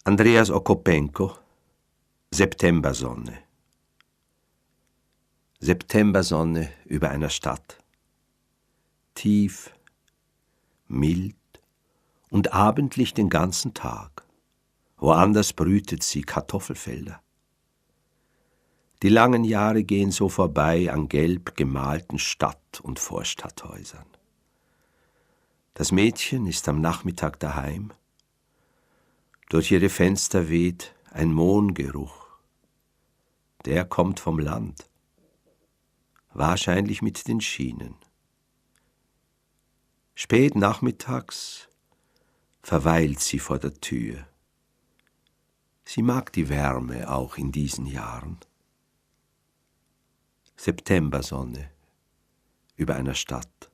Andreas Okopenko, Septembersonne. Septembersonne über einer Stadt. Tief, mild und abendlich den ganzen Tag. Woanders brütet sie Kartoffelfelder. Die langen Jahre gehen so vorbei an gelb gemalten Stadt- und Vorstadthäusern. Das Mädchen ist am Nachmittag daheim. Durch ihre Fenster weht ein Mohngeruch. Der kommt vom Land, wahrscheinlich mit den Schienen. Spät nachmittags verweilt sie vor der Tür. Sie mag die Wärme auch in diesen Jahren. Septembersonne über einer Stadt.